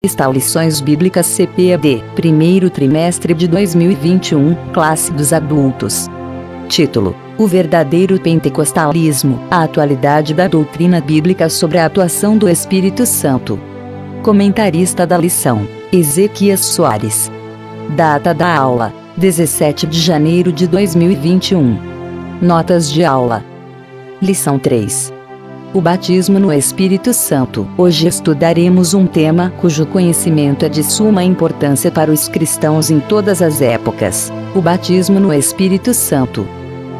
Está Lições Bíblicas CPAD, primeiro trimestre de 2021, classe dos adultos. Título: O verdadeiro pentecostalismo, a atualidade da doutrina bíblica sobre a atuação do Espírito Santo. Comentarista da lição: Ezequias Soares. Data da aula: 17 de janeiro de 2021. Notas de aula. Lição 3. O batismo no Espírito Santo. Hoje estudaremos um tema cujo conhecimento é de suma importância para os cristãos em todas as épocas: o batismo no Espírito Santo.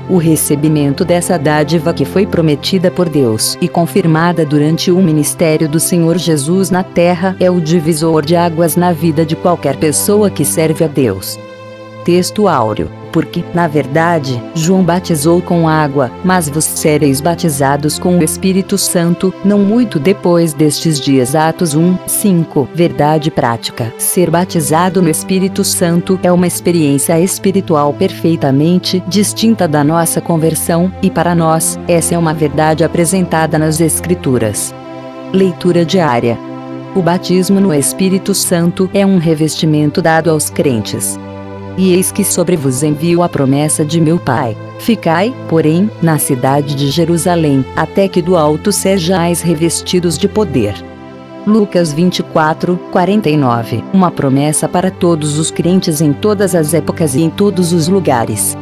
O recebimento dessa dádiva que foi prometida por Deus e confirmada durante o ministério do Senhor Jesus na terra é o divisor de águas na vida de qualquer pessoa que serve a Deus. Texto áureo: porque, na verdade, João batizou com água, mas vós sereis batizados com o Espírito Santo, não muito depois destes dias. Atos 1:5. Verdade prática: ser batizado no Espírito Santo é uma experiência espiritual perfeitamente distinta da nossa conversão, e para nós, essa é uma verdade apresentada nas Escrituras. Leitura diária. O batismo no Espírito Santo é um revestimento dado aos crentes. E eis que sobre vos envio a promessa de meu Pai. Ficai, porém, na cidade de Jerusalém, até que do alto sejais revestidos de poder. Lucas 24:49. Uma promessa para todos os crentes em todas as épocas e em todos os lugares.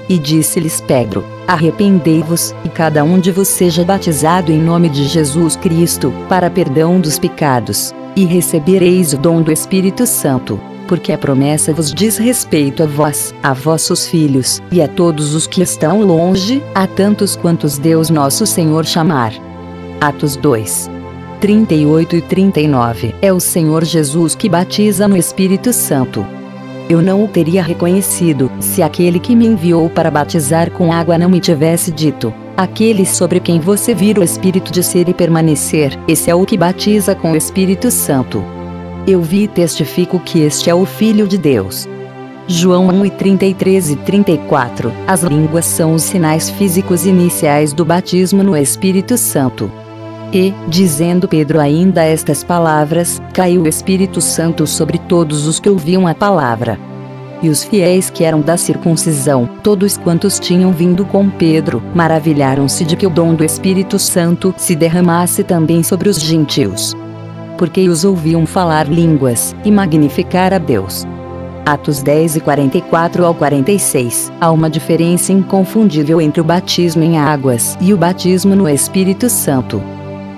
E disse-lhes Pedro: arrependei-vos, e cada um de vos seja batizado em nome de Jesus Cristo, para perdão dos pecados, e recebereis o dom do Espírito Santo. Porque a promessa vos diz respeito a vós, a vossos filhos, e a todos os que estão longe, a tantos quantos Deus nosso Senhor chamar. Atos 2:38 e 39. É o Senhor Jesus que batiza no Espírito Santo. Eu não o teria reconhecido, se aquele que me enviou para batizar com água não me tivesse dito: aquele sobre quem você vir o Espírito descer e permanecer, esse é o que batiza com o Espírito Santo. Eu vi e testifico que este é o Filho de Deus. João 1:33 e 34. As línguas são os sinais físicos iniciais do batismo no Espírito Santo. E, dizendo Pedro ainda estas palavras, caiu o Espírito Santo sobre todos os que ouviam a palavra. E os fiéis que eram da circuncisão, todos quantos tinham vindo com Pedro, maravilharam-se de que o dom do Espírito Santo se derramasse também sobre os gentios. Porque os ouviam falar línguas, e magnificar a Deus. Atos 10:44 ao 46. Há uma diferença inconfundível entre o batismo em águas e o batismo no Espírito Santo.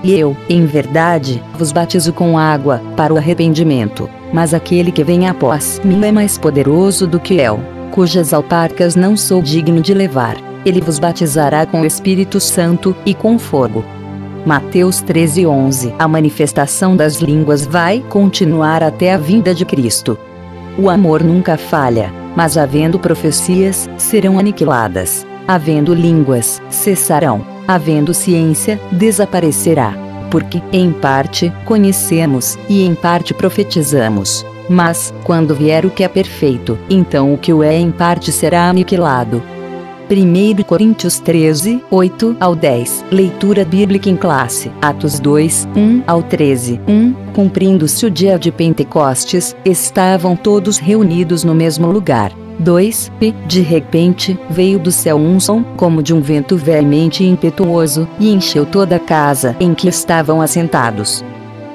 E eu, em verdade, vos batizo com água, para o arrependimento, mas aquele que vem após mim é mais poderoso do que eu, cujas alparcas não sou digno de levar. Ele vos batizará com o Espírito Santo e com fogo. Mateus 13:11. A manifestação das línguas vai continuar até a vinda de Cristo. O amor nunca falha, mas havendo profecias, serão aniquiladas; havendo línguas, cessarão; havendo ciência, desaparecerá. Porque, em parte, conhecemos, e em parte profetizamos. Mas, quando vier o que é perfeito, então o que o é em parte será aniquilado. 1 Coríntios 13:8 ao 10. Leitura bíblica em classe. Atos 2:1 ao 13. Cumprindo-se o dia de Pentecostes, estavam todos reunidos no mesmo lugar. 2. E, de repente, veio do céu um som, como de um vento veemente e impetuoso, e encheu toda a casa em que estavam assentados.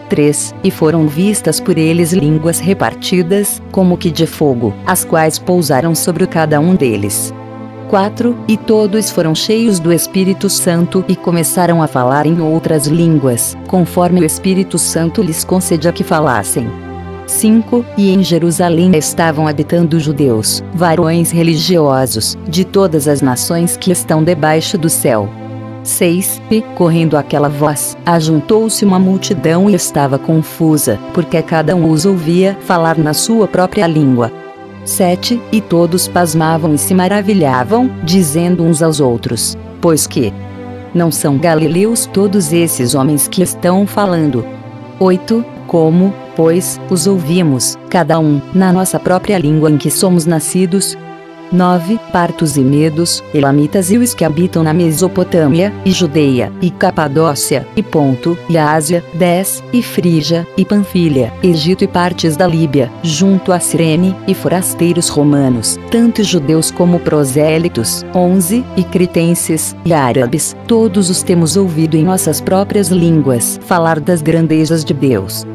3. E foram vistas por eles línguas repartidas, como que de fogo, as quais pousaram sobre cada um deles. 4. E todos foram cheios do Espírito Santo e começaram a falar em outras línguas, conforme o Espírito Santo lhes concedia que falassem. 5. E em Jerusalém estavam habitando judeus, varões religiosos, de todas as nações que estão debaixo do céu. 6. E, correndo aquela voz, ajuntou-se uma multidão e estava confusa, porque cada um os ouvia falar na sua própria língua. 7. E todos pasmavam e se maravilhavam, dizendo uns aos outros: pois que não são galileus todos esses homens que estão falando? 8. Como, pois, os ouvimos, cada um, na nossa própria língua em que somos nascidos? 9. Partos e medos, elamitas e os que habitam na Mesopotâmia, e Judeia, e Capadócia, e Ponto, e Ásia. 10. E Frígia, e Panfilha, Egito e partes da Líbia, junto a Cirene, e forasteiros romanos, tanto judeus como prosélitos. 11. E cretenses, e árabes, todos os temos ouvido em nossas próprias línguas falar das grandezas de Deus.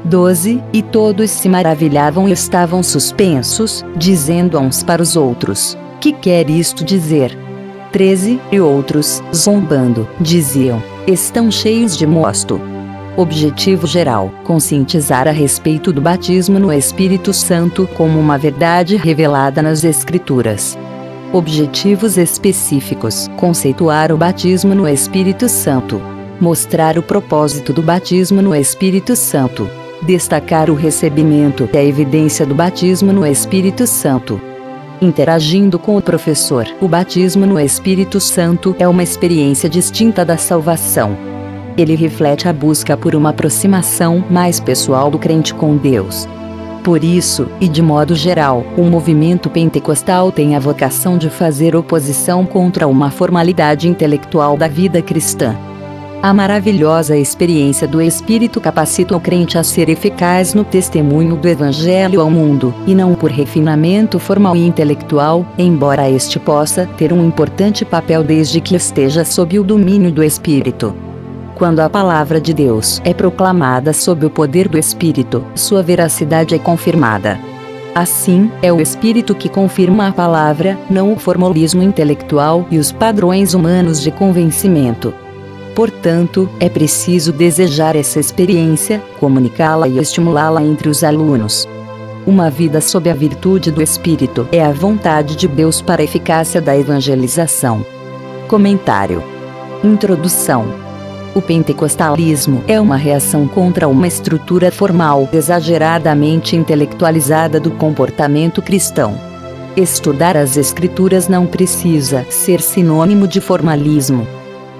12. E todos se maravilhavam e estavam suspensos, dizendo uns para os outros: que quer isto dizer? 13. E outros, zombando, diziam: estão cheios de mosto. Objetivo geral: conscientizar a respeito do batismo no Espírito Santo como uma verdade revelada nas Escrituras. Objetivos específicos: conceituar o batismo no Espírito Santo. Mostrar o propósito do batismo no Espírito Santo. Destacar o recebimento e a evidência do batismo no Espírito Santo. Interagindo com o professor. O batismo no Espírito Santo é uma experiência distinta da salvação. Ele reflete a busca por uma aproximação mais pessoal do crente com Deus. Por isso, e de modo geral, o movimento pentecostal tem a vocação de fazer oposição contra uma formalidade intelectual da vida cristã. A maravilhosa experiência do Espírito capacita o crente a ser eficaz no testemunho do Evangelho ao mundo, e não por refinamento formal e intelectual, embora este possa ter um importante papel desde que esteja sob o domínio do Espírito. Quando a palavra de Deus é proclamada sob o poder do Espírito, sua veracidade é confirmada. Assim, é o Espírito que confirma a palavra, não o formalismo intelectual e os padrões humanos de convencimento. Portanto, é preciso desejar essa experiência, comunicá-la e estimulá-la entre os alunos. Uma vida sob a virtude do Espírito é a vontade de Deus para a eficácia da evangelização. Comentário. Introdução. O pentecostalismo é uma reação contra uma estrutura formal exageradamente intelectualizada do comportamento cristão. Estudar as Escrituras não precisa ser sinônimo de formalismo.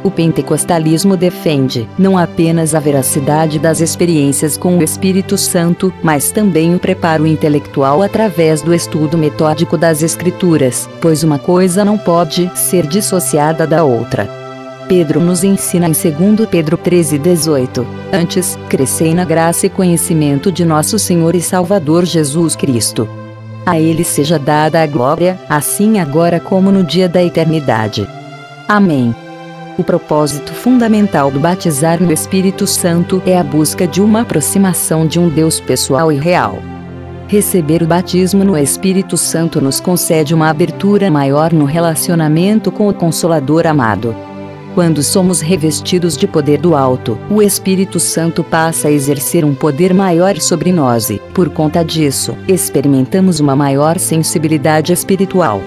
O pentecostalismo defende não apenas a veracidade das experiências com o Espírito Santo, mas também o preparo intelectual através do estudo metódico das Escrituras, pois uma coisa não pode ser dissociada da outra. Pedro nos ensina em 2 Pedro 13:18: antes, crescei na graça e conhecimento de nosso Senhor e Salvador Jesus Cristo. A Ele seja dada a glória, assim agora como no dia da eternidade. Amém. O propósito fundamental do batizar no Espírito Santo é a busca de uma aproximação de um Deus pessoal e real. Receber o batismo no Espírito Santo nos concede uma abertura maior no relacionamento com o Consolador amado. Quando somos revestidos de poder do alto, o Espírito Santo passa a exercer um poder maior sobre nós e, por conta disso, experimentamos uma maior sensibilidade espiritual.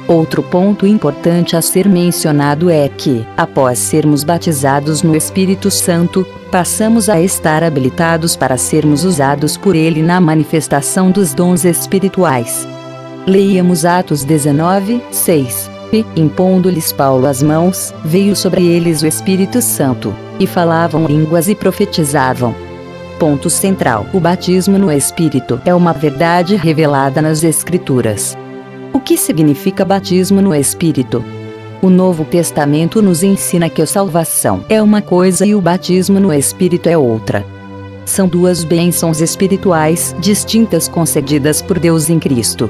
Outro ponto importante a ser mencionado é que, após sermos batizados no Espírito Santo, passamos a estar habilitados para sermos usados por Ele na manifestação dos dons espirituais. Leiamos Atos 19:6. E, impondo-lhes Paulo as mãos, veio sobre eles o Espírito Santo, e falavam línguas e profetizavam. Ponto central: o batismo no Espírito é uma verdade revelada nas Escrituras. O que significa batismo no Espírito? O Novo Testamento nos ensina que a salvação é uma coisa e o batismo no Espírito é outra. São duas bênçãos espirituais distintas concedidas por Deus em Cristo.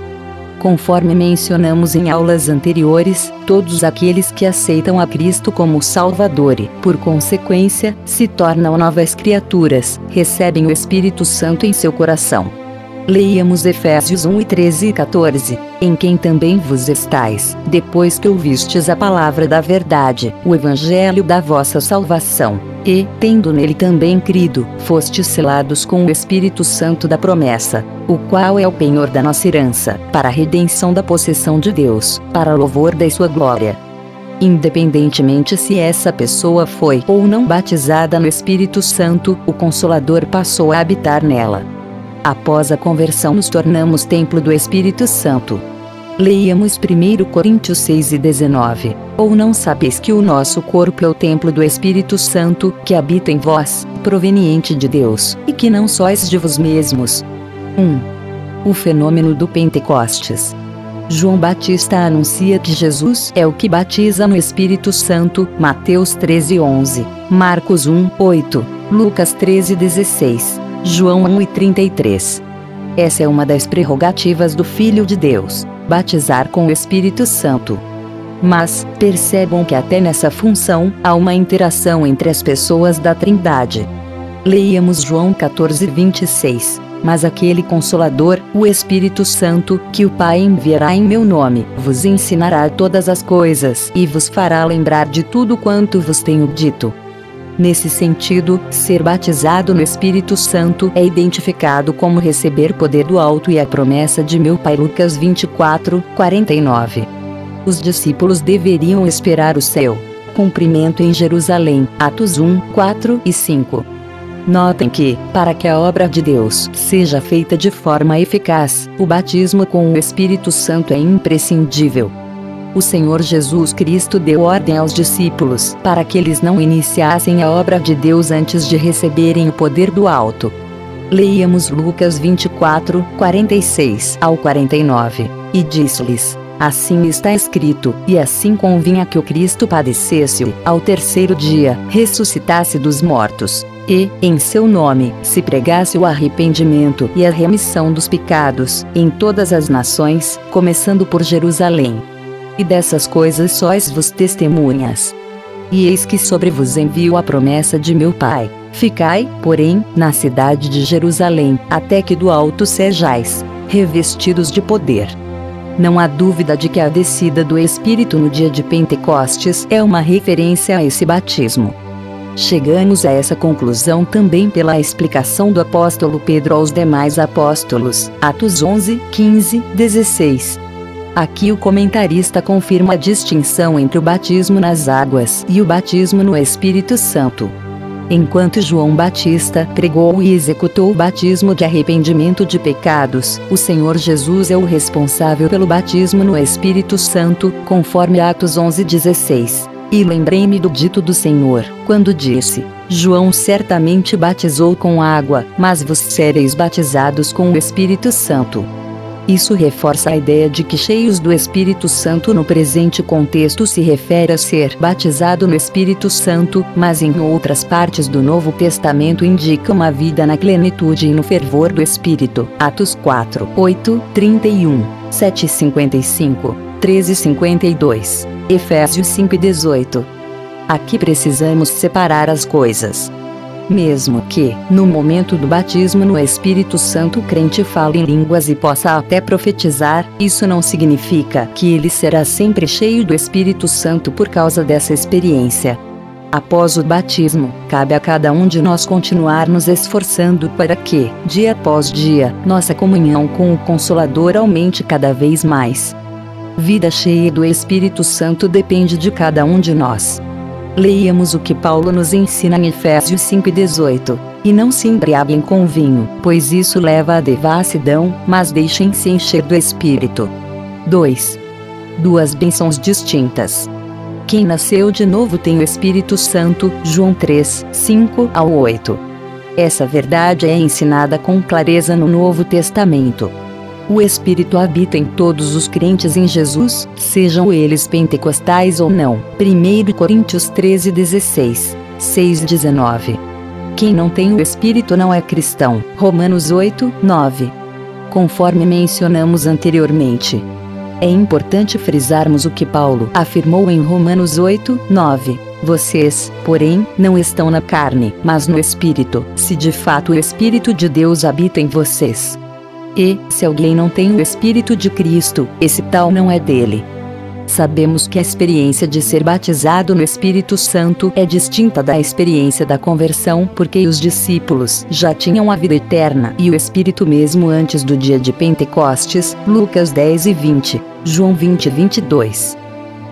Conforme mencionamos em aulas anteriores, todos aqueles que aceitam a Cristo como Salvador e, por consequência, se tornam novas criaturas, recebem o Espírito Santo em seu coração. Leiamos Efésios 1:13 e 14, em quem também vos estáis, depois que ouvistes a palavra da verdade, o evangelho da vossa salvação, e, tendo nele também crido, fostes selados com o Espírito Santo da promessa, o qual é o penhor da nossa herança, para a redenção da possessão de Deus, para louvor da sua glória. Independentemente se essa pessoa foi ou não batizada no Espírito Santo, o Consolador passou a habitar nela. Após a conversão nos tornamos templo do Espírito Santo. Leiamos 1 Coríntios 6:19. Ou não sabeis que o nosso corpo é o templo do Espírito Santo, que habita em vós, proveniente de Deus, e que não sois de vos mesmos? O fenômeno do Pentecostes. João Batista anuncia que Jesus é o que batiza no Espírito Santo, Mateus 13:11, Marcos 1:8, Lucas 13:16, João 1:33. Essa é uma das prerrogativas do Filho de Deus, batizar com o Espírito Santo. Mas, percebam que até nessa função, há uma interação entre as pessoas da Trindade. Leiamos João 14:26. Mas aquele Consolador, o Espírito Santo, que o Pai enviará em meu nome, vos ensinará todas as coisas e vos fará lembrar de tudo quanto vos tenho dito. Nesse sentido, ser batizado no Espírito Santo é identificado como receber poder do alto e a promessa de meu Pai. Lucas 24:49. Os discípulos deveriam esperar o seu cumprimento em Jerusalém. Atos 1:4 e 5. Notem que, para que a obra de Deus seja feita de forma eficaz, o batismo com o Espírito Santo é imprescindível. O Senhor Jesus Cristo deu ordem aos discípulos para que eles não iniciassem a obra de Deus antes de receberem o poder do alto. Leiamos Lucas 24:46 ao 49. E disse-lhes: assim está escrito, e assim convinha que o Cristo padecesse, ao terceiro dia, ressuscitasse dos mortos, e, em seu nome, se pregasse o arrependimento e a remissão dos pecados, em todas as nações, começando por Jerusalém. E dessas coisas sois vos testemunhas. E eis que sobre vos envio a promessa de meu Pai. Ficai, porém, na cidade de Jerusalém, até que do alto sejais revestidos de poder. Não há dúvida de que a descida do Espírito no dia de Pentecostes é uma referência a esse batismo. Chegamos a essa conclusão também pela explicação do apóstolo Pedro aos demais apóstolos, Atos 11:15-16. Aqui o comentarista confirma a distinção entre o batismo nas águas e o batismo no Espírito Santo. Enquanto João Batista pregou e executou o batismo de arrependimento de pecados, o Senhor Jesus é o responsável pelo batismo no Espírito Santo, conforme Atos 11:16. E lembrei-me do dito do Senhor, quando disse: João certamente batizou com água, mas vós sereis batizados com o Espírito Santo. Isso reforça a ideia de que cheios do Espírito Santo no presente contexto se refere a ser batizado no Espírito Santo, mas em outras partes do Novo Testamento indica uma vida na plenitude e no fervor do Espírito. Atos 4:8-31, 7:55, 13:52, Efésios 5:18. Aqui precisamos separar as coisas. Mesmo que, no momento do batismo no Espírito Santo, o crente fale em línguas e possa até profetizar, isso não significa que ele será sempre cheio do Espírito Santo por causa dessa experiência. Após o batismo, cabe a cada um de nós continuar nos esforçando para que, dia após dia, nossa comunhão com o Consolador aumente cada vez mais. Vida cheia do Espírito Santo depende de cada um de nós. Leiamos o que Paulo nos ensina em Efésios 5:18. E não se embriaguem com vinho, pois isso leva à devassidão, mas deixem-se encher do Espírito. 2. Duas bênçãos distintas. Quem nasceu de novo tem o Espírito Santo, João 3:5-8. Essa verdade é ensinada com clareza no Novo Testamento. O Espírito habita em todos os crentes em Jesus, sejam eles pentecostais ou não. 1 Coríntios 13:16, 6:19. Quem não tem o Espírito não é cristão. Romanos 8:9. Conforme mencionamos anteriormente. É importante frisarmos o que Paulo afirmou em Romanos 8:9. Vocês, porém, não estão na carne, mas no Espírito, se de fato o Espírito de Deus habita em vocês. E, se alguém não tem o Espírito de Cristo, esse tal não é dele. Sabemos que a experiência de ser batizado no Espírito Santo é distinta da experiência da conversão, porque os discípulos já tinham a vida eterna e o Espírito mesmo antes do dia de Pentecostes, Lucas 10:20, João 20:22.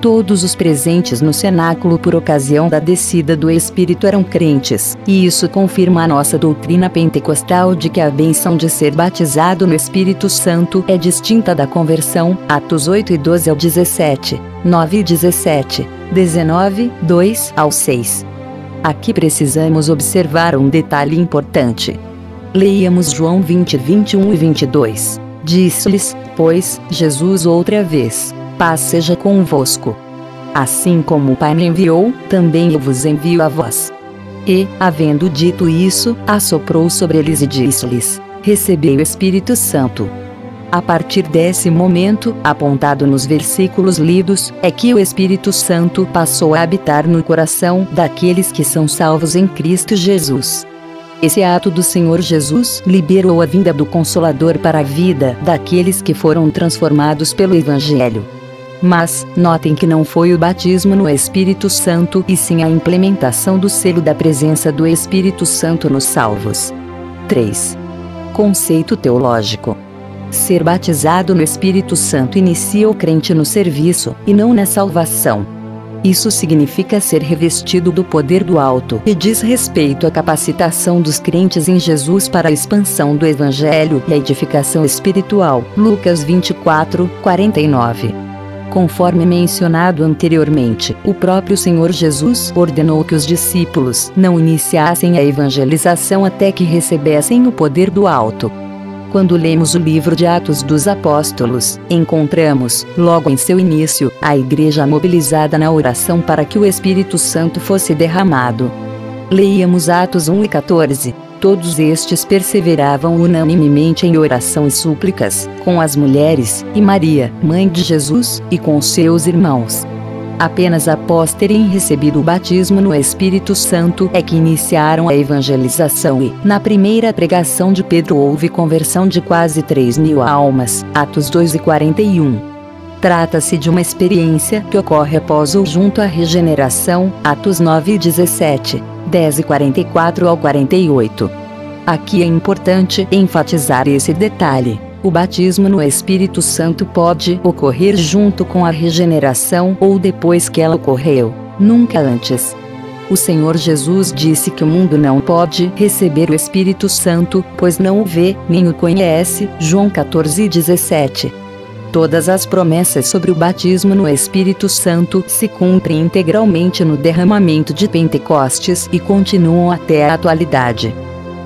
Todos os presentes no cenáculo por ocasião da descida do Espírito eram crentes, e isso confirma a nossa doutrina pentecostal de que a bênção de ser batizado no Espírito Santo é distinta da conversão, Atos 8:12-17, 9:17, 19:2-6. Aqui precisamos observar um detalhe importante. Leiamos João 20:21 e 22. Disse-lhes, pois, Jesus outra vez: paz seja convosco. Assim como o Pai me enviou, também eu vos envio a vós. E, havendo dito isso, assoprou sobre eles e disse-lhes: recebei o Espírito Santo. A partir desse momento, apontado nos versículos lidos, é que o Espírito Santo passou a habitar no coração daqueles que são salvos em Cristo Jesus. Esse ato do Senhor Jesus liberou a vinda do Consolador para a vida daqueles que foram transformados pelo Evangelho. Mas, notem que não foi o batismo no Espírito Santo e sim a implementação do selo da presença do Espírito Santo nos salvos. 3. Conceito teológico. Ser batizado no Espírito Santo inicia o crente no serviço, e não na salvação. Isso significa ser revestido do poder do alto e diz respeito à capacitação dos crentes em Jesus para a expansão do Evangelho e a edificação espiritual. Lucas 24:49. Conforme mencionado anteriormente, o próprio Senhor Jesus ordenou que os discípulos não iniciassem a evangelização até que recebessem o poder do alto. Quando lemos o livro de Atos dos Apóstolos, encontramos, logo em seu início, a igreja mobilizada na oração para que o Espírito Santo fosse derramado. Leiamos Atos 1:14. Todos estes perseveravam unanimemente em oração e súplicas, com as mulheres, e Maria, mãe de Jesus, e com seus irmãos. Apenas após terem recebido o batismo no Espírito Santo é que iniciaram a evangelização e, na primeira pregação de Pedro houve conversão de quase 3.000 almas, Atos 2:41. Trata-se de uma experiência que ocorre após ou junto à regeneração, Atos 9:17, 10:44 ao 48. Aqui é importante enfatizar esse detalhe. O batismo no Espírito Santo pode ocorrer junto com a regeneração ou depois que ela ocorreu, nunca antes. O Senhor Jesus disse que o mundo não pode receber o Espírito Santo, pois não o vê, nem o conhece, João 14:17. Todas as promessas sobre o batismo no Espírito Santo se cumprem integralmente no derramamento de Pentecostes e continuam até a atualidade.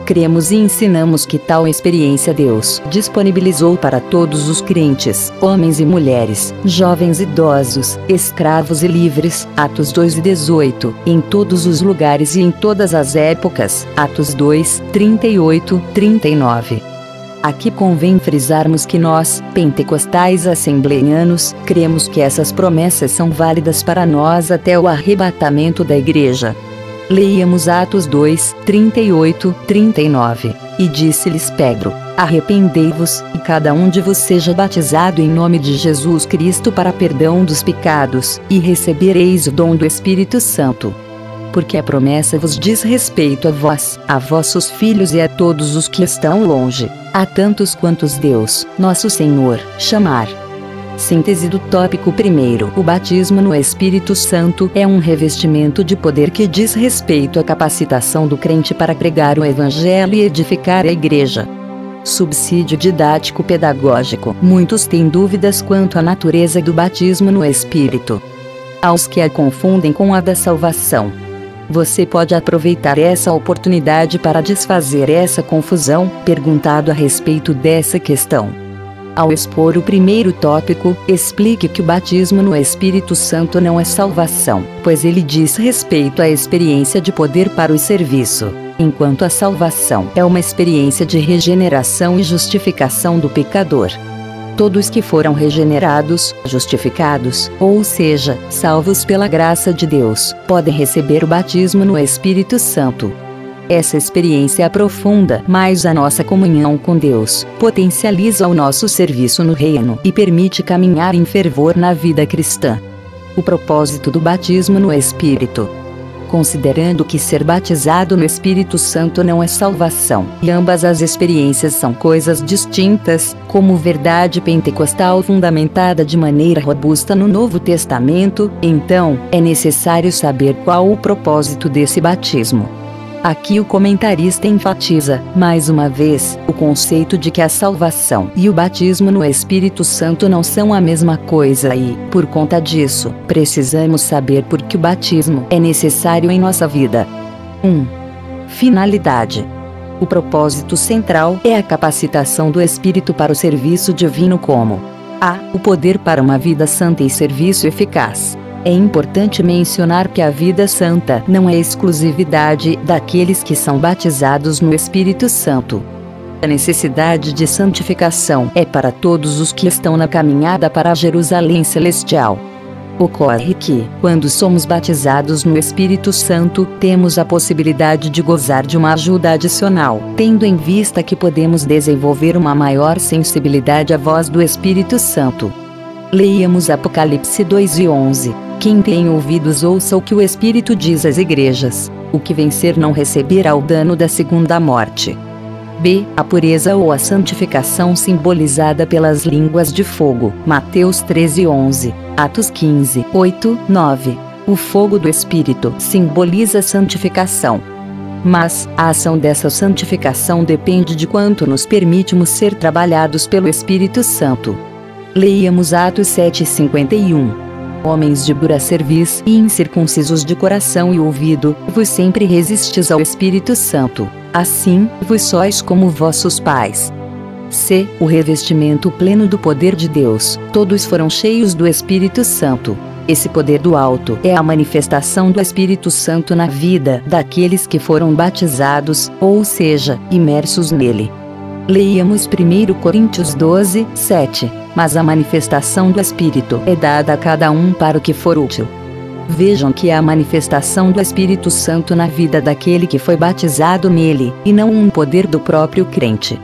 Cremos e ensinamos que tal experiência Deus disponibilizou para todos os crentes, homens e mulheres, jovens e idosos, escravos e livres, Atos 2:18, em todos os lugares e em todas as épocas, Atos 2:38-39. Aqui convém frisarmos que nós, pentecostais assembleianos, cremos que essas promessas são válidas para nós até o arrebatamento da igreja. Leiamos Atos 2:38-39. E disse-lhes Pedro: arrependei-vos, e cada um de vos seja batizado em nome de Jesus Cristo para perdão dos pecados, e recebereis o dom do Espírito Santo. Porque a promessa vos diz respeito a vós, a vossos filhos e a todos os que estão longe, a tantos quantos Deus, nosso Senhor, chamar. Síntese do tópico 1. O batismo no Espírito Santo é um revestimento de poder que diz respeito à capacitação do crente para pregar o Evangelho e edificar a igreja. Subsídio didático-pedagógico. Muitos têm dúvidas quanto à natureza do batismo no Espírito. Aos que a confundem com a da salvação. Você pode aproveitar essa oportunidade para desfazer essa confusão, perguntado a respeito dessa questão. Ao expor o primeiro tópico, explique que o batismo no Espírito Santo não é salvação, pois ele diz respeito à experiência de poder para o serviço, enquanto a salvação é uma experiência de regeneração e justificação do pecador. Todos que foram regenerados, justificados, ou seja, salvos pela graça de Deus, podem receber o batismo no Espírito Santo. Essa experiência aprofunda mais a nossa comunhão com Deus, potencializa o nosso serviço no reino e permite caminhar em fervor na vida cristã. O propósito do batismo no Espírito. Considerando que ser batizado no Espírito Santo não é salvação, e ambas as experiências são coisas distintas, como verdade pentecostal fundamentada de maneira robusta no Novo Testamento, então, é necessário saber qual o propósito desse batismo. Aqui o comentarista enfatiza, mais uma vez, o conceito de que a salvação e o batismo no Espírito Santo não são a mesma coisa e, por conta disso, precisamos saber por que o batismo é necessário em nossa vida. 1. Finalidade. O propósito central é a capacitação do Espírito para o serviço divino como a. O poder para uma vida santa e serviço eficaz. É importante mencionar que a vida santa não é exclusividade daqueles que são batizados no Espírito Santo. A necessidade de santificação é para todos os que estão na caminhada para a Jerusalém Celestial. Ocorre que, quando somos batizados no Espírito Santo, temos a possibilidade de gozar de uma ajuda adicional, tendo em vista que podemos desenvolver uma maior sensibilidade à voz do Espírito Santo. Leiamos Apocalipse 2:11. Quem tem ouvidos ouça o que o Espírito diz às igrejas. O que vencer não receberá o dano da segunda morte. B. A pureza ou a santificação simbolizada pelas línguas de fogo. Mateus 13:11. Atos 15:8, 9. O fogo do Espírito simboliza a santificação. Mas, a ação dessa santificação depende de quanto nos permitimos ser trabalhados pelo Espírito Santo. Leiamos Atos 7:51. Homens de dura cerviz e incircuncisos de coração e ouvido, vos sempre resistis ao Espírito Santo. Assim, vos sois como vossos pais. C. O revestimento pleno do poder de Deus. Todos foram cheios do Espírito Santo. Esse poder do alto é a manifestação do Espírito Santo na vida daqueles que foram batizados, ou seja, imersos nele. Leiamos 1 Coríntios 12:7. Mas a manifestação do Espírito é dada a cada um para o que for útil. Vejam que é a manifestação do Espírito Santo na vida daquele que foi batizado nele, e não um poder do próprio crente.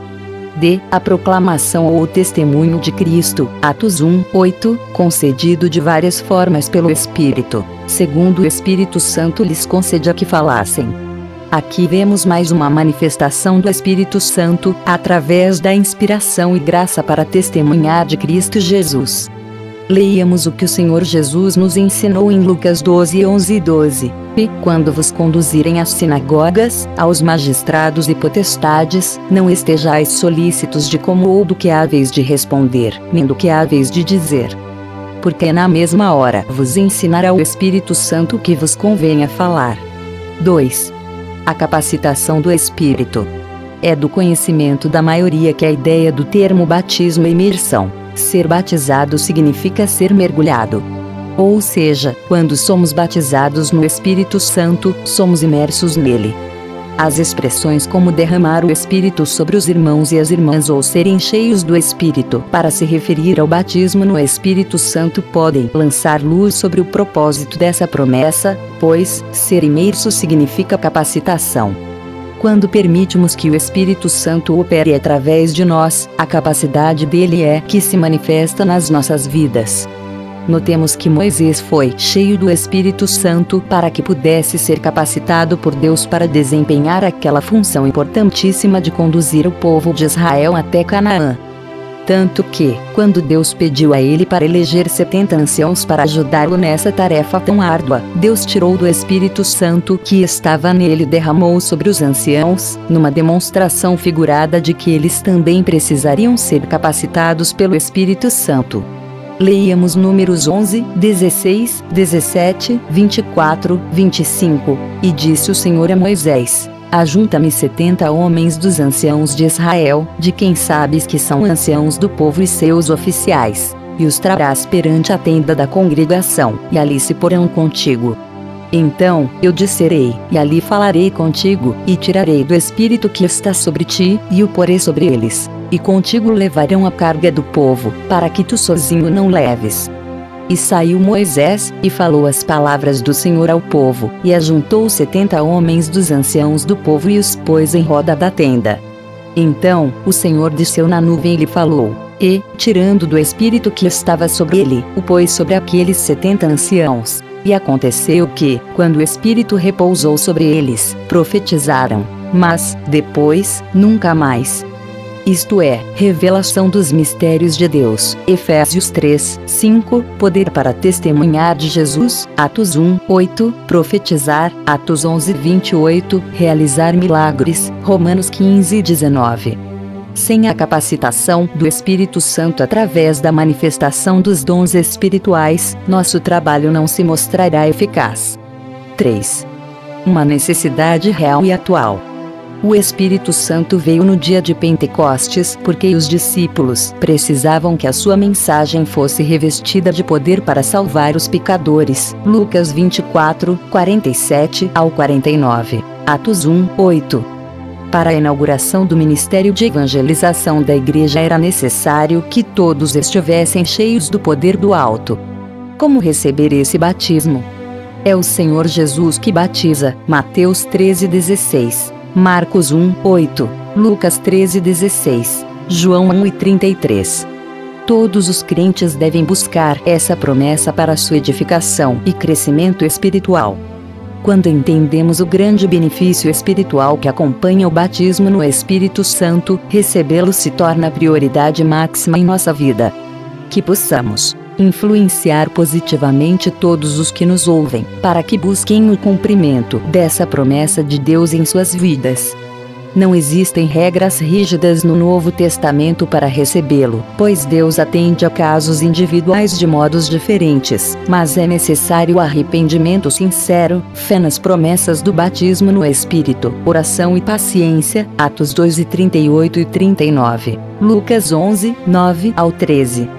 D. A proclamação ou o testemunho de Cristo. Atos 1:8, concedido de várias formas pelo Espírito, segundo o Espírito Santo lhes concedeu que falassem. Aqui vemos mais uma manifestação do Espírito Santo, através da inspiração e graça para testemunhar de Cristo Jesus. Leiamos o que o Senhor Jesus nos ensinou em Lucas 12:11 e 12. E, quando vos conduzirem às sinagogas, aos magistrados e potestades, não estejais solícitos de como ou do que haveis de responder, nem do que haveis de dizer. Porque na mesma hora vos ensinará o Espírito Santo o que vos convenha falar. 2. A capacitação do Espírito. É do conhecimento da maioria que a ideia do termo batismo é imersão. Ser batizado significa ser mergulhado. Ou seja, quando somos batizados no Espírito Santo, somos imersos nele. As expressões como derramar o Espírito sobre os irmãos e as irmãs ou serem cheios do Espírito para se referir ao batismo no Espírito Santo podem lançar luz sobre o propósito dessa promessa, pois, ser imerso significa capacitação. Quando permitimos que o Espírito Santo opere através de nós, a capacidade dele é que se manifesta nas nossas vidas. Notemos que Moisés foi cheio do Espírito Santo para que pudesse ser capacitado por Deus para desempenhar aquela função importantíssima de conduzir o povo de Israel até Canaã. Tanto que, quando Deus pediu a ele para eleger 70 anciãos para ajudá-lo nessa tarefa tão árdua, Deus tirou do Espírito Santo que estava nele e derramou sobre os anciãos, numa demonstração figurada de que eles também precisariam ser capacitados pelo Espírito Santo. Leiamos Números 11, 16, 17, 24, 25. E disse o Senhor a Moisés: Ajunta-me 70 homens dos anciãos de Israel, de quem sabes que são anciãos do povo e seus oficiais, e os trarás perante a tenda da congregação, e ali se porão contigo. Então eu descerei, e ali falarei contigo, e tirarei do Espírito que está sobre ti, e o porei sobre eles. E contigo levarão a carga do povo, para que tu sozinho não leves. E saiu Moisés, e falou as palavras do Senhor ao povo, e ajuntou 70 homens dos anciãos do povo e os pôs em roda da tenda. Então o Senhor desceu na nuvem e lhe falou, e, tirando do Espírito que estava sobre ele, o pôs sobre aqueles 70 anciãos. E aconteceu que, quando o Espírito repousou sobre eles, profetizaram, mas, depois, nunca mais. Isto é, revelação dos mistérios de Deus. Efésios 3, 5, poder para testemunhar de Jesus. Atos 1, 8, profetizar. Atos 11, 28, realizar milagres. Romanos 15, 19. Sem a capacitação do Espírito Santo através da manifestação dos dons espirituais, nosso trabalho não se mostrará eficaz. 3. Uma necessidade real e atual. O Espírito Santo veio no dia de Pentecostes porque os discípulos precisavam que a sua mensagem fosse revestida de poder para salvar os pecadores. Lucas 24, 47 ao 49. Atos 1, 8. Para a inauguração do ministério de evangelização da igreja era necessário que todos estivessem cheios do poder do alto. Como receber esse batismo? É o Senhor Jesus que batiza. Mateus 13:16. Marcos 1, 8, Lucas 13:16, João 1:33. Todos os crentes devem buscar essa promessa para sua edificação e crescimento espiritual. Quando entendemos o grande benefício espiritual que acompanha o batismo no Espírito Santo, recebê-lo se torna prioridade máxima em nossa vida. Que possamos influenciar positivamente todos os que nos ouvem, para que busquem o cumprimento dessa promessa de Deus em suas vidas. Não existem regras rígidas no Novo Testamento para recebê-lo, pois Deus atende a casos individuais de modos diferentes, mas é necessário arrependimento sincero, fé nas promessas do batismo no Espírito, oração e paciência. Atos 2:38 e 39, Lucas 11, 9 ao 13.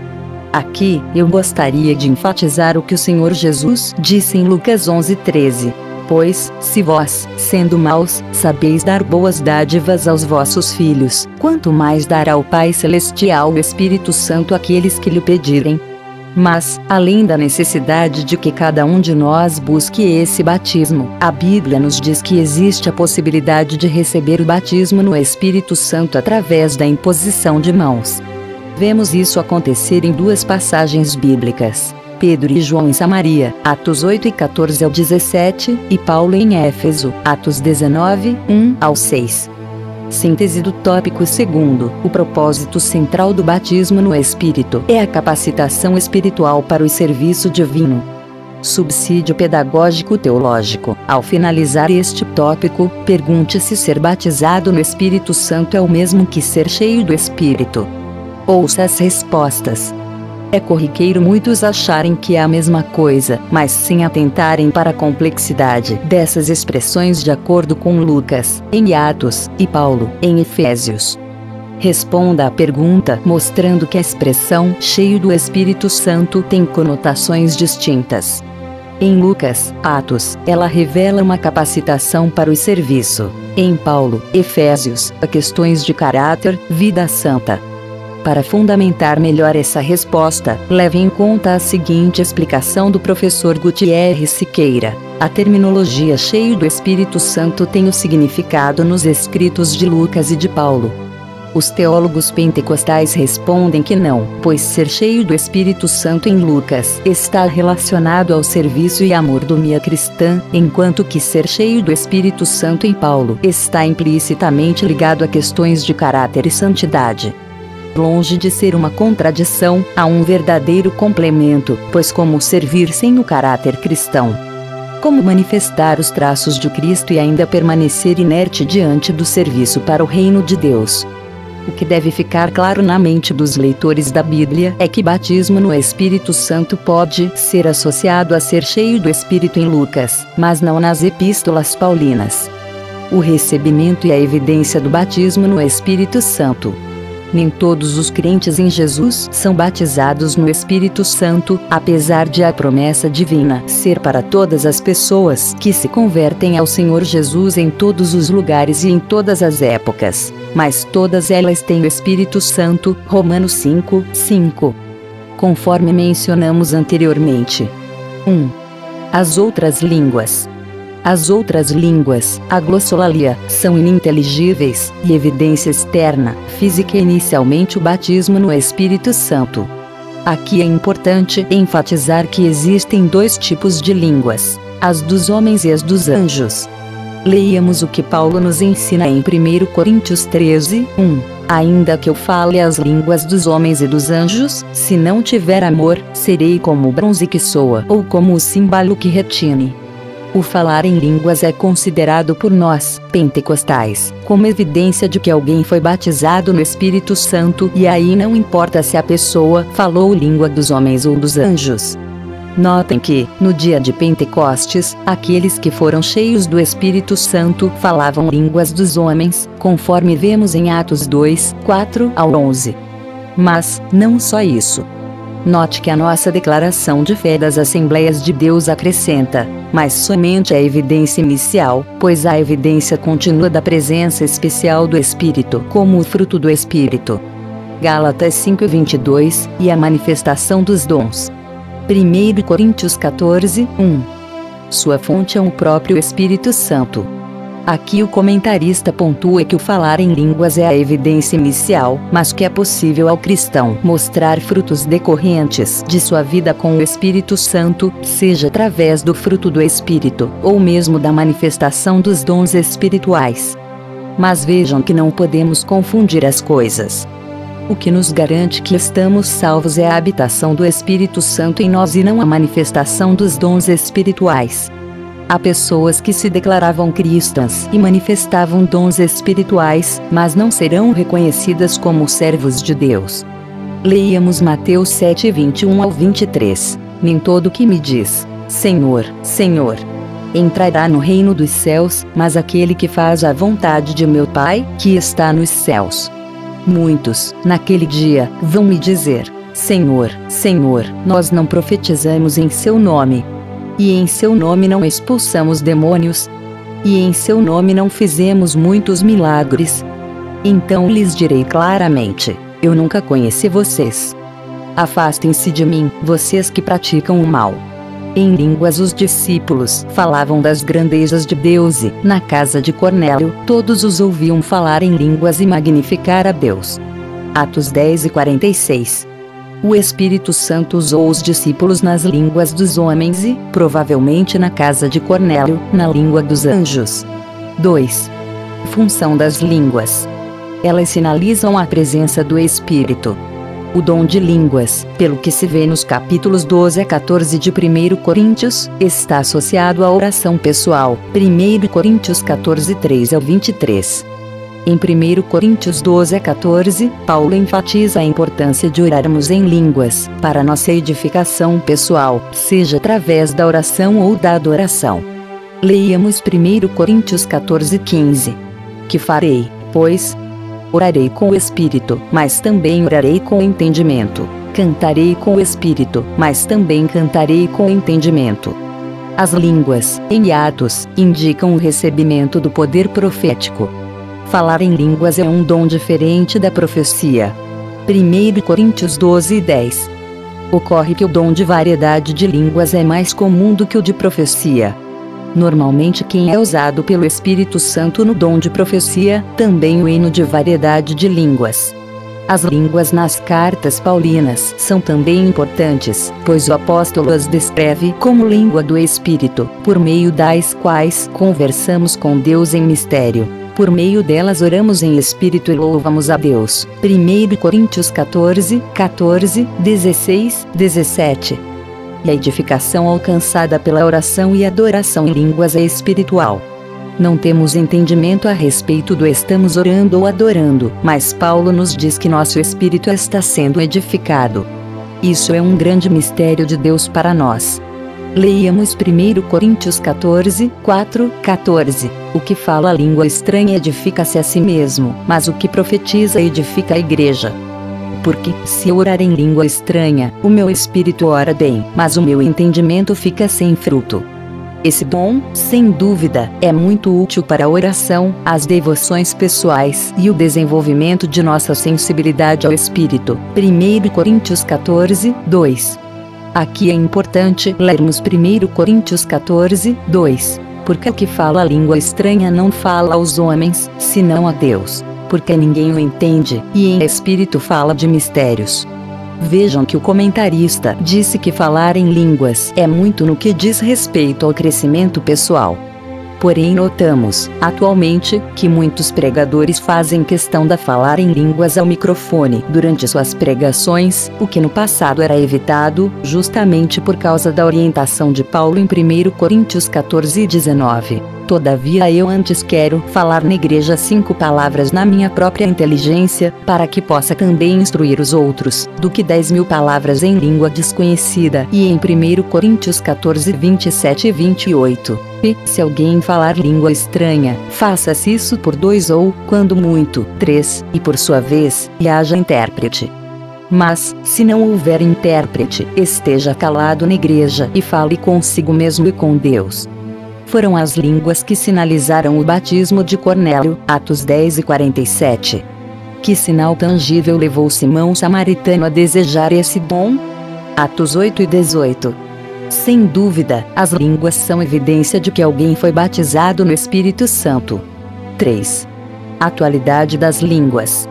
Aqui, eu gostaria de enfatizar o que o Senhor Jesus disse em Lucas 11:13. Pois, se vós, sendo maus, sabeis dar boas dádivas aos vossos filhos, quanto mais dará o Pai Celestial o Espírito Santo àqueles que lhe pedirem. Mas, além da necessidade de que cada um de nós busque esse batismo, a Bíblia nos diz que existe a possibilidade de receber o batismo no Espírito Santo através da imposição de mãos. Vemos isso acontecer em duas passagens bíblicas. Pedro e João em Samaria, Atos 8 e 14 ao 17, e Paulo em Éfeso, Atos 19, 1 ao 6. Síntese do tópico 2º. O propósito central do batismo no Espírito é a capacitação espiritual para o serviço divino. Subsídio pedagógico teológico. Ao finalizar este tópico, pergunte se ser batizado no Espírito Santo é o mesmo que ser cheio do Espírito. Ouça as respostas. É corriqueiro muitos acharem que é a mesma coisa, mas sem atentarem para a complexidade dessas expressões de acordo com Lucas, em Atos, e Paulo, em Efésios. Responda à pergunta mostrando que a expressão cheio do Espírito Santo tem conotações distintas. Em Lucas, Atos, ela revela uma capacitação para o serviço. Em Paulo, Efésios, a questões de caráter, vida santa. Para fundamentar melhor essa resposta, leve em conta a seguinte explicação do professor Gutierrez Siqueira. A terminologia cheio do Espírito Santo tem o significado nos escritos de Lucas e de Paulo. Os teólogos pentecostais respondem que não, pois ser cheio do Espírito Santo em Lucas está relacionado ao serviço e à mordomia cristã, enquanto que ser cheio do Espírito Santo em Paulo está implicitamente ligado a questões de caráter e santidade. Longe de ser uma contradição, há um verdadeiro complemento, pois como servir sem o caráter cristão? Como manifestar os traços de Cristo e ainda permanecer inerte diante do serviço para o reino de Deus? O que deve ficar claro na mente dos leitores da Bíblia é que batismo no Espírito Santo pode ser associado a ser cheio do Espírito em Lucas, mas não nas epístolas paulinas. O recebimento e a evidência do batismo no Espírito Santo. Nem todos os crentes em Jesus são batizados no Espírito Santo, apesar de a promessa divina ser para todas as pessoas que se convertem ao Senhor Jesus em todos os lugares e em todas as épocas. Mas todas elas têm o Espírito Santo, Romanos 5, 5. Conforme mencionamos anteriormente. 1. As outras línguas. As outras línguas, a glossolalia, são ininteligíveis, e evidência externa, física inicialmente o batismo no Espírito Santo. Aqui é importante enfatizar que existem dois tipos de línguas, as dos homens e as dos anjos. Leiamos o que Paulo nos ensina em 1 Coríntios 13, 1. Ainda que eu fale as línguas dos homens e dos anjos, se não tiver amor, serei como o bronze que soa ou como o cimbalo que retine. O falar em línguas é considerado por nós, pentecostais, como evidência de que alguém foi batizado no Espírito Santo, e aí não importa se a pessoa falou língua dos homens ou dos anjos. Notem que, no dia de Pentecostes, aqueles que foram cheios do Espírito Santo falavam línguas dos homens, conforme vemos em Atos 2, 4 ao 11. Mas, não só isso. Note que a nossa declaração de fé das Assembleias de Deus acrescenta, mas somente a evidência inicial, pois a evidência contínua da presença especial do Espírito como o fruto do Espírito. Gálatas 5:22, e a manifestação dos dons. 1 Coríntios 14, 1. Sua fonte é o próprio Espírito Santo. Aqui o comentarista pontua que o falar em línguas é a evidência inicial, mas que é possível ao cristão mostrar frutos decorrentes de sua vida com o Espírito Santo, seja através do fruto do Espírito, ou mesmo da manifestação dos dons espirituais. Mas vejam que não podemos confundir as coisas. O que nos garante que estamos salvos é a habitação do Espírito Santo em nós e não a manifestação dos dons espirituais. Há pessoas que se declaravam cristãs e manifestavam dons espirituais, mas não serão reconhecidas como servos de Deus. Leiamos Mateus 7:21 ao 23. Nem todo que me diz, Senhor, Senhor, entrará no reino dos céus, mas aquele que faz a vontade de meu Pai, que está nos céus. Muitos, naquele dia, vão me dizer, Senhor, Senhor, nós não profetizamos em seu nome. E em seu nome não expulsamos demônios. E em seu nome não fizemos muitos milagres. Então lhes direi claramente, eu nunca conheci vocês. Afastem-se de mim, vocês que praticam o mal. Em línguas os discípulos falavam das grandezas de Deus e, na casa de Cornélio, todos os ouviam falar em línguas e magnificar a Deus. Atos 10:46. O Espírito Santo usou os discípulos nas línguas dos homens e, provavelmente na casa de Cornélio, na língua dos anjos. 2. Função das línguas. Elas sinalizam a presença do Espírito. O dom de línguas, pelo que se vê nos capítulos 12 a 14 de 1 Coríntios, está associado à oração pessoal, 1 Coríntios 14, 3 ao 23. Em 1 Coríntios 12 a 14, Paulo enfatiza a importância de orarmos em línguas, para nossa edificação pessoal, seja através da oração ou da adoração. Leiamos 1 Coríntios 14, 15. Que farei, pois? Orarei com o Espírito, mas também orarei com o entendimento. Cantarei com o Espírito, mas também cantarei com o entendimento. As línguas, em Atos, indicam o recebimento do poder profético. Falar em línguas é um dom diferente da profecia. 1 Coríntios 12, 10. Ocorre que o dom de variedade de línguas é mais comum do que o de profecia. Normalmente quem é usado pelo Espírito Santo no dom de profecia, também o hino de variedade de línguas. As línguas nas cartas paulinas são também importantes, pois o apóstolo as descreve como língua do Espírito, por meio das quais conversamos com Deus em mistério. Por meio delas oramos em Espírito e louvamos a Deus. 1 Coríntios 14, 14, 16, 17. E a edificação alcançada pela oração e adoração em línguas é espiritual. Não temos entendimento a respeito do estamos orando ou adorando, mas Paulo nos diz que nosso espírito está sendo edificado. Isso é um grande mistério de Deus para nós. Leiamos 1 Coríntios 14, 4, 14. O que fala a língua estranha edifica-se a si mesmo, mas o que profetiza edifica a igreja. Porque, se eu orar em língua estranha, o meu espírito ora bem, mas o meu entendimento fica sem fruto. Esse dom, sem dúvida, é muito útil para a oração, as devoções pessoais e o desenvolvimento de nossa sensibilidade ao Espírito. 1 Coríntios 14, 2. Aqui é importante lermos 1 Coríntios 14, 2. Porque o que fala a língua estranha não fala aos homens, senão a Deus. Porque ninguém o entende, e em espírito fala de mistérios. Vejam que o comentarista disse que falar em línguas é muito no que diz respeito ao crescimento pessoal. Porém notamos, atualmente, que muitos pregadores fazem questão de falar em línguas ao microfone durante suas pregações, o que no passado era evitado, justamente por causa da orientação de Paulo em 1 Coríntios 14, 19. Todavia eu antes quero falar na igreja 5 palavras na minha própria inteligência, para que possa também instruir os outros, do que 10.000 palavras em língua desconhecida. E em 1 Coríntios 14, 27 e 28. E, se alguém falar língua estranha, faça-se isso por 2 ou, quando muito, 3, e por sua vez, e haja intérprete. Mas, se não houver intérprete, esteja calado na igreja e fale consigo mesmo e com Deus. Foram as línguas que sinalizaram o batismo de Cornélio, Atos 10 e 47. Que sinal tangível levou Simão Samaritano a desejar esse dom? Atos 8 e 18. Sem dúvida, as línguas são evidência de que alguém foi batizado no Espírito Santo. 3. Atualidade das línguas.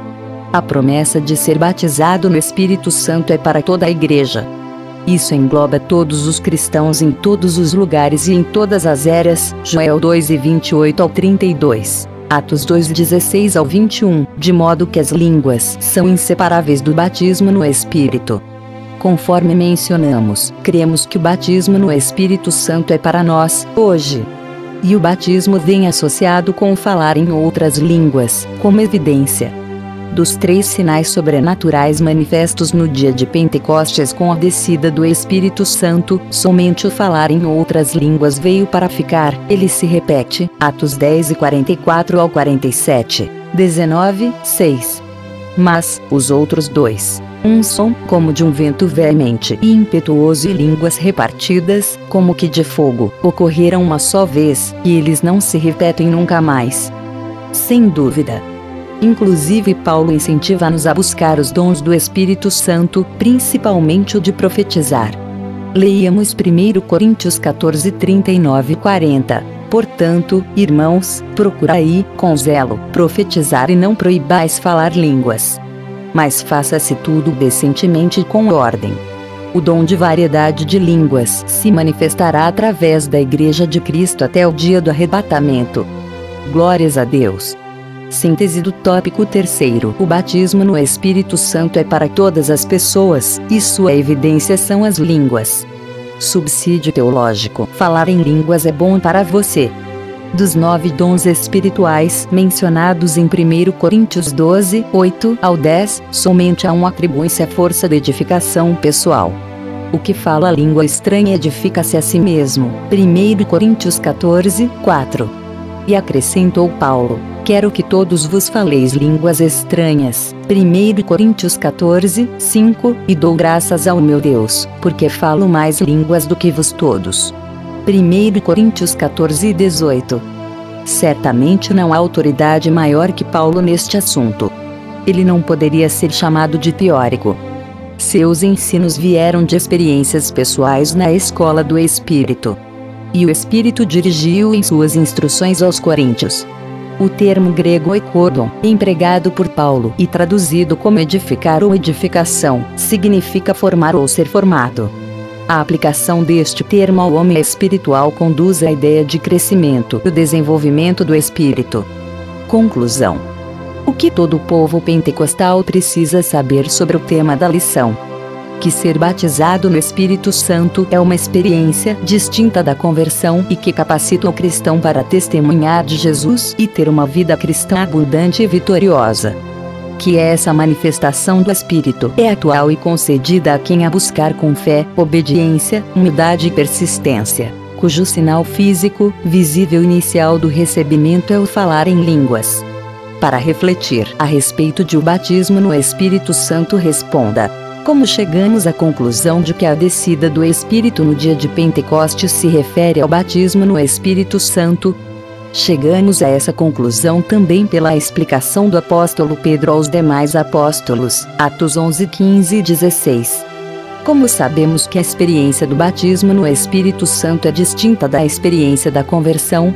A promessa de ser batizado no Espírito Santo é para toda a igreja. Isso engloba todos os cristãos em todos os lugares e em todas as eras, Joel 2 e 28 ao 32, Atos 2 16 ao 21, de modo que as línguas são inseparáveis do batismo no Espírito. Conforme mencionamos, cremos que o batismo no Espírito Santo é para nós, hoje. E o batismo vem associado com o falar em outras línguas, como evidência dos 3 sinais sobrenaturais manifestos no dia de Pentecostes com a descida do Espírito Santo, somente o falar em outras línguas veio para ficar. Ele se repete, Atos 10 e 44 ao 47, 19, 6. Mas, os outros 2, um som, como de um vento veemente e impetuoso e línguas repartidas, como que de fogo, ocorreram uma só vez, e eles não se repetem nunca mais. Sem dúvida. Inclusive Paulo incentiva-nos a buscar os dons do Espírito Santo, principalmente o de profetizar. Leiamos 1 Coríntios 14, 39 e 40. Portanto, irmãos, procurai, com zelo, profetizar e não proibais falar línguas. Mas faça-se tudo decentemente e com ordem. O dom de variedade de línguas se manifestará através da Igreja de Cristo até o dia do arrebatamento. Glórias a Deus. Síntese do tópico 3º. O batismo no Espírito Santo é para todas as pessoas, e sua evidência são as línguas. Subsídio teológico. Falar em línguas é bom para você. Dos 9 dons espirituais mencionados em 1 Coríntios 12, 8 ao 10, somente a um atribui-se a força de edificação pessoal. O que fala a língua estranha edifica-se a si mesmo. 1 Coríntios 14, 4. E acrescentou Paulo: quero que todos vos faleis línguas estranhas. 1 Coríntios 14, 5, e dou graças ao meu Deus, porque falo mais línguas do que vos todos. 1 Coríntios 14, 18. Certamente não há autoridade maior que Paulo neste assunto. Ele não poderia ser chamado de teórico. Seus ensinos vieram de experiências pessoais na escola do Espírito. E o Espírito dirigiu em suas instruções aos coríntios. O termo grego oikodon, empregado por Paulo e traduzido como edificar ou edificação, significa formar ou ser formado. A aplicação deste termo ao homem espiritual conduz à ideia de crescimento e o desenvolvimento do espírito. Conclusão. O que todo o povo pentecostal precisa saber sobre o tema da lição? Que ser batizado no Espírito Santo é uma experiência distinta da conversão e que capacita o cristão para testemunhar de Jesus e ter uma vida cristã abundante e vitoriosa. Que essa manifestação do Espírito é atual e concedida a quem a buscar com fé, obediência, humildade e persistência, cujo sinal físico, visível inicial do recebimento é o falar em línguas. Para refletir a respeito de o batismo no Espírito Santo, responda: como chegamos à conclusão de que a descida do Espírito no dia de Pentecostes se refere ao batismo no Espírito Santo? Chegamos a essa conclusão também pela explicação do apóstolo Pedro aos demais apóstolos, Atos 11, 15 e 16. Como sabemos que a experiência do batismo no Espírito Santo é distinta da experiência da conversão?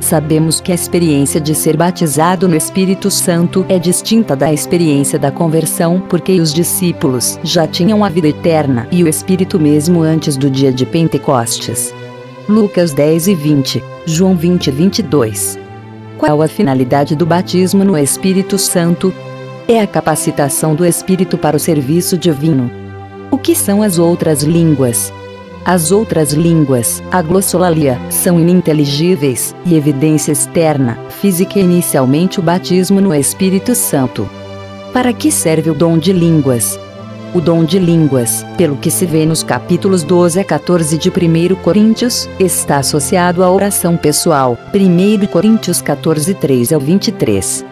Sabemos que a experiência de ser batizado no Espírito Santo é distinta da experiência da conversão porque os discípulos já tinham a vida eterna e o Espírito mesmo antes do dia de Pentecostes. Lucas 10 e 20, João 20 e 22. Qual a finalidade do batismo no Espírito Santo? É a capacitação do Espírito para o serviço divino. O que são as outras línguas? As outras línguas, a glossolalia, são ininteligíveis, e evidência externa, física e inicialmente o batismo no Espírito Santo. Para que serve o dom de línguas? O dom de línguas, pelo que se vê nos capítulos 12 a 14 de 1 Coríntios, está associado à oração pessoal, 1 Coríntios 14, 3 ao 23.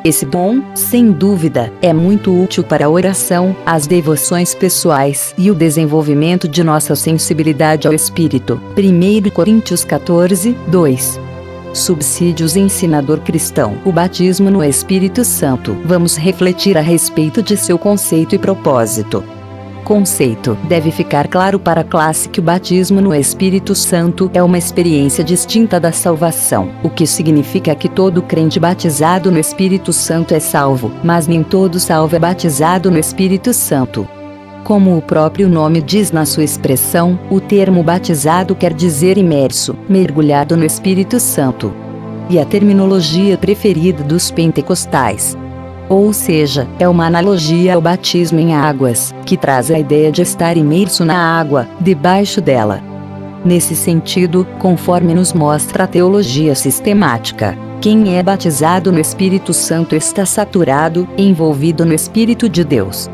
Esse dom, sem dúvida, é muito útil para a oração, as devoções pessoais e o desenvolvimento de nossa sensibilidade ao Espírito. 1 Coríntios 14, 2. Subsídios ensinador cristão. O batismo no Espírito Santo. Vamos refletir a respeito de seu conceito e propósito. Conceito. Deve ficar claro para a classe que o batismo no Espírito Santo é uma experiência distinta da salvação, o que significa que todo crente batizado no Espírito Santo é salvo, mas nem todo salvo é batizado no Espírito Santo. Como o próprio nome diz na sua expressão, o termo batizado quer dizer imerso, mergulhado no Espírito Santo. E a terminologia preferida dos pentecostais. Ou seja, é uma analogia ao batismo em águas, que traz a ideia de estar imerso na água, debaixo dela. Nesse sentido, conforme nos mostra a teologia sistemática, quem é batizado no Espírito Santo está saturado, envolvido no Espírito de Deus.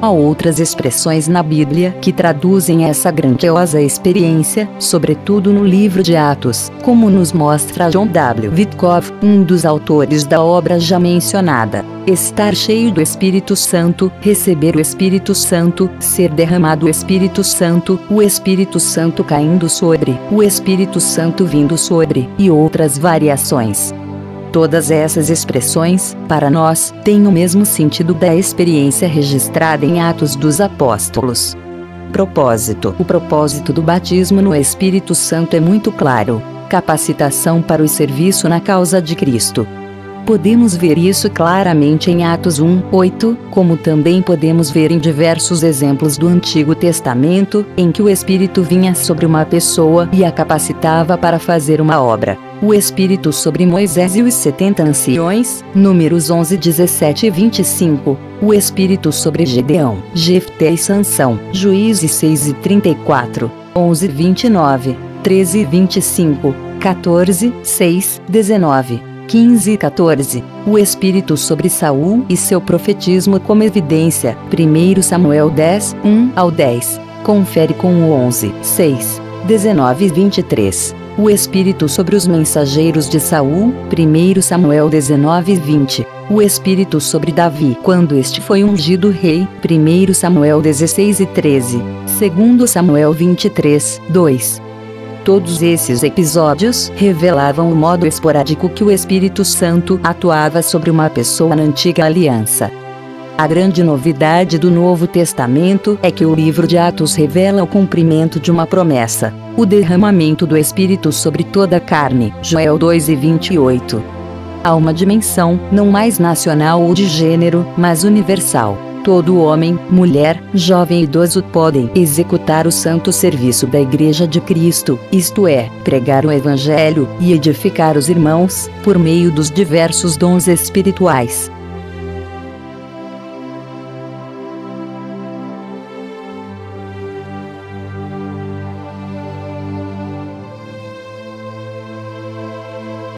Há outras expressões na Bíblia que traduzem essa grandiosa experiência, sobretudo no livro de Atos, como nos mostra John W. Witkoff, um dos autores da obra já mencionada. Estar cheio do Espírito Santo, receber o Espírito Santo, ser derramado o Espírito Santo caindo sobre, o Espírito Santo vindo sobre, e outras variações. Todas essas expressões, para nós, têm o mesmo sentido da experiência registrada em Atos dos Apóstolos. Propósito. O propósito do batismo no Espírito Santo é muito claro: capacitação para o serviço na causa de Cristo. Podemos ver isso claramente em Atos 1:8, como também podemos ver em diversos exemplos do Antigo Testamento, em que o Espírito vinha sobre uma pessoa e a capacitava para fazer uma obra. O Espírito sobre Moisés e os 70 anciões, Números 11, 17 e 25. O Espírito sobre Gedeão, Jefté e Sansão, Juízes 6 e 34, 11 e 29, 13 e 25, 14, 6, 19. 15 e 14, o Espírito sobre Saul e seu profetismo como evidência, 1 Samuel 10, 1 ao 10, confere com o 11, 6, 19 e 23, o Espírito sobre os mensageiros de Saul, 1 Samuel 19 e 20, o Espírito sobre Davi quando este foi ungido rei, 1 Samuel 16 e 13, 2 Samuel 23, 2. Todos esses episódios revelavam o modo esporádico que o Espírito Santo atuava sobre uma pessoa na antiga aliança. A grande novidade do Novo Testamento é que o livro de Atos revela o cumprimento de uma promessa: o derramamento do Espírito sobre toda a carne, Joel 2 e 28. Há uma dimensão, não mais nacional ou de gênero, mas universal. Todo homem, mulher, jovem e idoso podem executar o santo serviço da Igreja de Cristo, isto é, pregar o Evangelho e edificar os irmãos, por meio dos diversos dons espirituais.